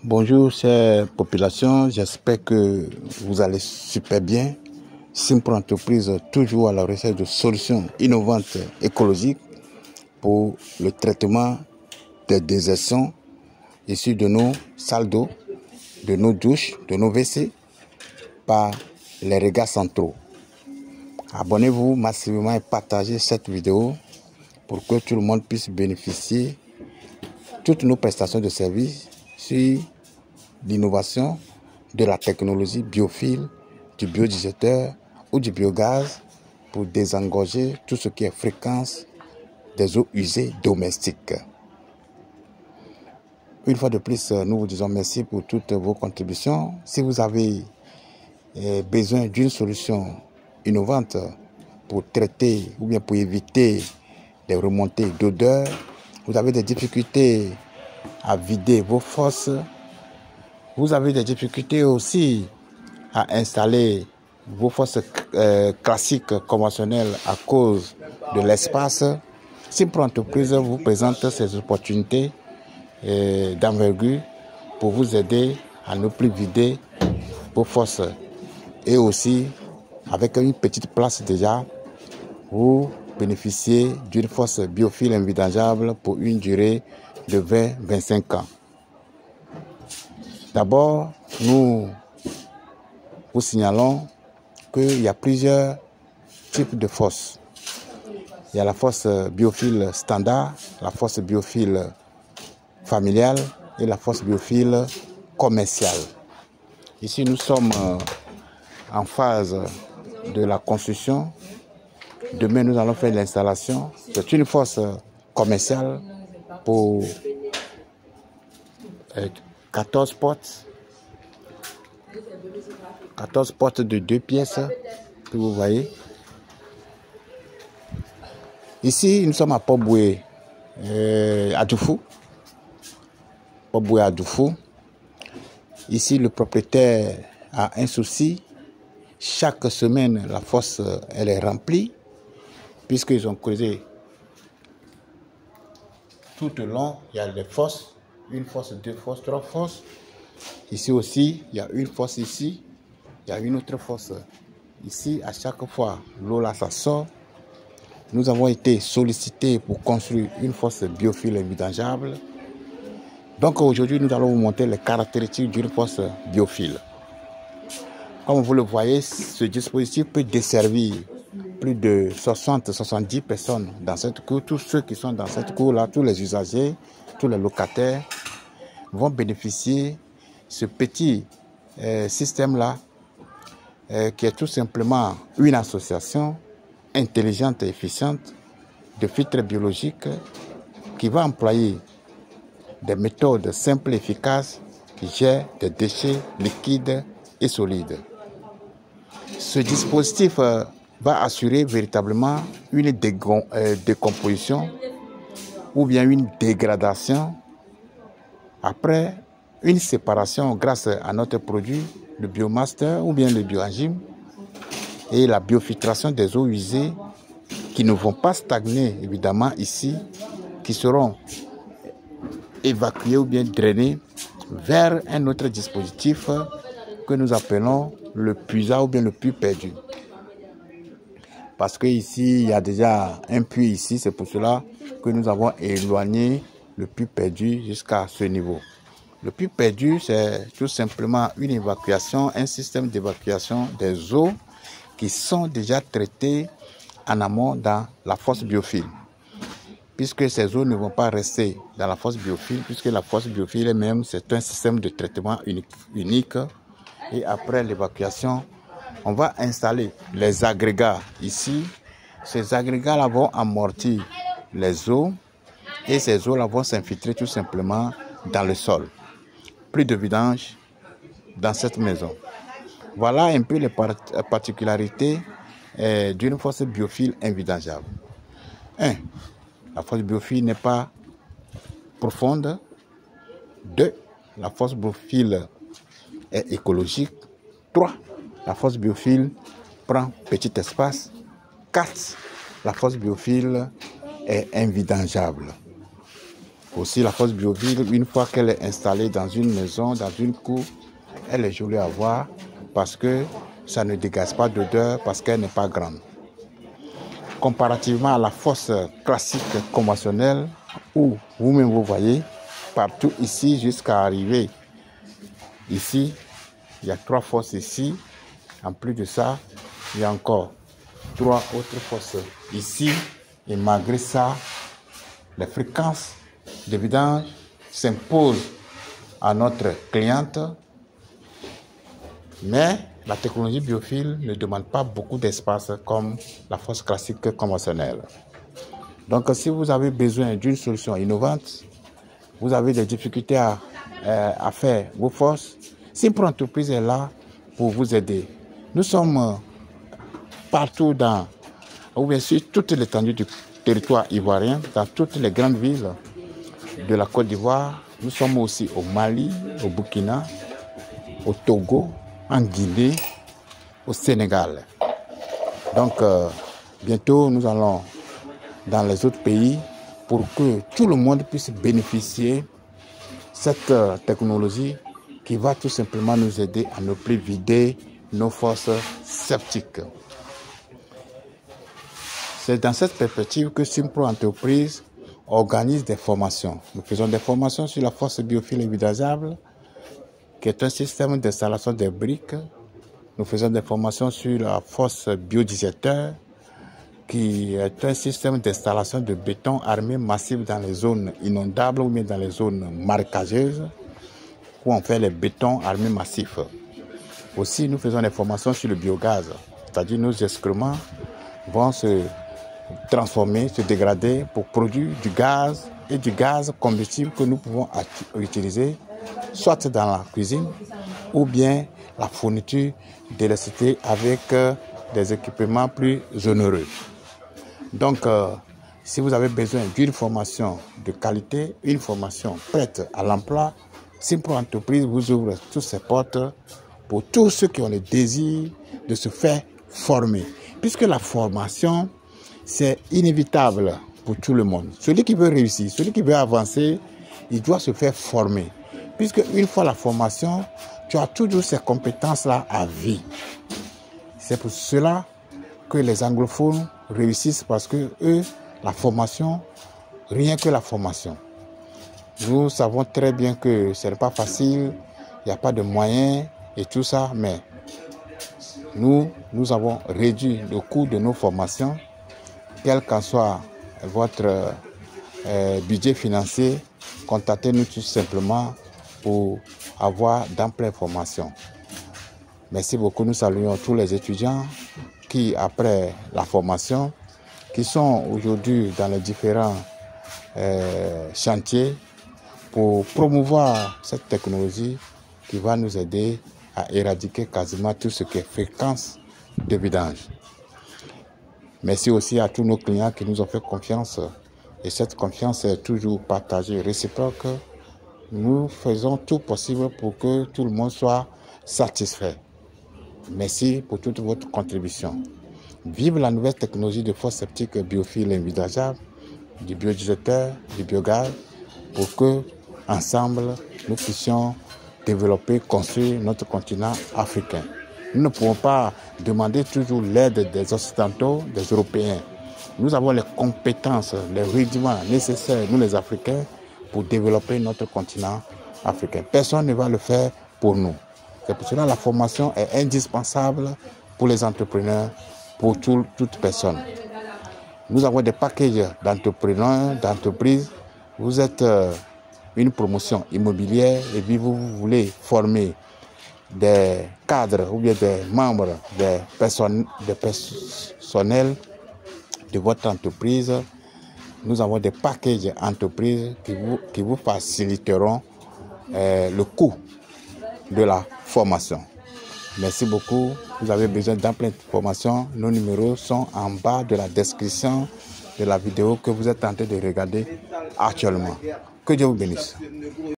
Bonjour chère population, j'espère que vous allez super bien. Simpro Entreprise, toujours à la recherche de solutions innovantes écologiques pour le traitement des désertions issues de nos salles d'eau, de nos douches, de nos WC par les regards centraux. Abonnez-vous massivement et partagez cette vidéo pour que tout le monde puisse bénéficier de toutes nos prestations de services sur l'innovation de la technologie biophile, du biodigéteur ou du biogaz pour désengorger tout ce qui est fréquence des eaux usées domestiques. Une fois de plus, nous vous disons merci pour toutes vos contributions. Si vous avez besoin d'une solution innovante pour traiter ou bien pour éviter les remontées d'odeur, vous avez des difficultés à vider vos fosses, vous avez des difficultés aussi à installer vos fosses classiques, conventionnelles à cause de l'espace. Simpro Entreprise vous présente ces opportunités d'envergure pour vous aider à ne plus vider vos fosses. Et aussi, avec une petite place déjà, vous bénéficiez d'une fosse biophile invidangeable pour une durée de 20-25 ans. D'abord, nous vous signalons qu'il y a plusieurs types de fosses. Il y a la fosse biophile standard, la fosse biophile familiale et la fosse biophile commerciale. Ici, nous sommes en phase de la construction. Demain, nous allons faire l'installation. C'est une fosse commerciale pour 14 portes. 14 portes de 2 pièces que vous voyez. Ici, nous sommes à Port-Boué, à Doufou. Port-Boué à Doufou. Ici, le propriétaire a un souci. Chaque semaine, la fosse elle est remplie, puisqu'ils ont creusé tout le long. Il y a des fosses, une fosse, 2 fosses, 3 fosses. Ici aussi, il y a une fosse ici, il y a une autre fosse ici. À chaque fois, l'eau là, ça sort. Nous avons été sollicités pour construire une fosse biophile invidangeable. Donc aujourd'hui, nous allons vous montrer les caractéristiques d'une fosse biophile. Comme vous le voyez, ce dispositif peut desservir plus de 60-70 personnes dans cette cour. Tous ceux qui sont dans cette cour-là, tous les usagers, tous les locataires vont bénéficier de ce petit système-là qui est tout simplement une association intelligente et efficiente de filtres biologiques qui va employer des méthodes simples et efficaces qui gèrent des déchets liquides et solides. Ce dispositif va assurer véritablement une décomposition ou bien une dégradation après une séparation grâce à notre produit, le Biomaster ou bien le Bioenzyme, et la biofiltration des eaux usées qui ne vont pas stagner évidemment ici, qui seront évacuées ou bien drainées vers un autre dispositif que nous appelons le puisard ou bien le puits perdu. Parce que ici, il y a déjà un puits ici, c'est pour cela que nous avons éloigné le puits perdu jusqu'à ce niveau. Le puits perdu, c'est tout simplement une évacuation, un système d'évacuation des eaux qui sont déjà traitées en amont dans la fosse biophile. Puisque ces eaux ne vont pas rester dans la fosse biophile, puisque la fosse biophile elle-même, c'est un système de traitement unique. Et après l'évacuation, on va installer les agrégats ici. Ces agrégats-là vont amortir les eaux et ces eaux-là vont s'infiltrer tout simplement dans le sol. Plus de vidange dans cette maison. Voilà un peu les particularités d'une fosse biophile invidangeable. 1. La fosse biophile n'est pas profonde. 2. La fosse biophile est écologique. 3. La fosse biophile prend petit espace. 4. La fosse biophile est invidangeable. Aussi, la fosse Bioville, une fois qu'elle est installée dans une maison, dans une cour, elle est jolie à voir parce que ça ne dégage pas d'odeur parce qu'elle n'est pas grande. Comparativement à la fosse classique conventionnelle, où vous-même vous voyez, partout ici jusqu'à arriver ici, il y a 3 fosses ici. En plus de ça, il y a encore 3 autres fosses ici. Et malgré ça, les fréquences de vidange s'imposent à notre cliente. Mais la technologie Bioville ne demande pas beaucoup d'espace comme la fosse classique conventionnelle. Donc si vous avez besoin d'une solution innovante, vous avez des difficultés à faire vos fosses, Simpro Entreprise est là pour vous aider. Nous sommes partout ou bien sur toute l'étendue du territoire ivoirien, dans toutes les grandes villes de la Côte d'Ivoire. Nous sommes aussi au Mali, au Burkina, au Togo, en Guinée, au Sénégal. Donc, bientôt, nous allons dans les autres pays pour que tout le monde puisse bénéficier de cette technologie qui va tout simplement nous aider à ne plus vider nos fosses septiques. C'est dans cette perspective que Simpro Entreprise organise des formations. Nous faisons des formations sur la fosse Bioville invidageable, qui est un système d'installation des briques. Nous faisons des formations sur la fosse biodigesteur, qui est un système d'installation de béton armé massif dans les zones inondables ou bien dans les zones marécageuses, où on fait les bétons armés massifs. Aussi, nous faisons des formations sur le biogaz, c'est-à-dire nos excréments vont se transformer, se dégrader pour produire du gaz et du gaz combustible que nous pouvons utiliser soit dans la cuisine ou bien la fourniture d'électricité avec des équipements plus onéreux. Donc, si vous avez besoin d'une formation de qualité, une formation prête à l'emploi, Simpro Entreprise vous ouvre toutes ses portes pour tous ceux qui ont le désir de se faire former. Puisque la formation, c'est inévitable pour tout le monde. Celui qui veut réussir, celui qui veut avancer, il doit se faire former. Puisque une fois la formation, tu as toujours ces compétences-là à vie. C'est pour cela que les anglophones réussissent parce que eux, la formation, rien que la formation. Nous savons très bien que ce n'est pas facile, il n'y a pas de moyens et tout ça, mais nous avons réduit le coût de nos formations, quel qu'en soit votre budget financier, contactez-nous tout simplement pour avoir d'amples formations. Merci beaucoup, nous saluons tous les étudiants qui, après la formation, qui sont aujourd'hui dans les différents chantiers pour promouvoir cette technologie qui va nous aider à éradiquer quasiment tout ce qui est fréquence de vidange. Merci aussi à tous nos clients qui nous ont fait confiance et cette confiance est toujours partagée, réciproque. Nous faisons tout possible pour que tout le monde soit satisfait. Merci pour toute votre contribution. Vive la nouvelle technologie de fosse septique Bioville invidageable, du biodigesteur, du biogaz, pour que ensemble nous puissions développer, construire notre continent africain. Nous ne pouvons pas demander toujours l'aide des Occidentaux, des Européens. Nous avons les compétences, les rudiments nécessaires, nous les Africains, pour développer notre continent africain. Personne ne va le faire pour nous. C'est pour cela que la formation est indispensable pour les entrepreneurs, pour toute personne. Nous avons des packages d'entrepreneurs, d'entreprises. Vous êtes une promotion immobilière et puis vous voulez former des cadres ou bien des membres, des personnels de votre entreprise. Nous avons des packages entreprises qui vous faciliteront le coût de la formation. Merci beaucoup. Vous avez besoin d'amples informations. Nos numéros sont en bas de la description de la vidéo que vous êtes en train de regarder actuellement. Que Dieu vous bénisse.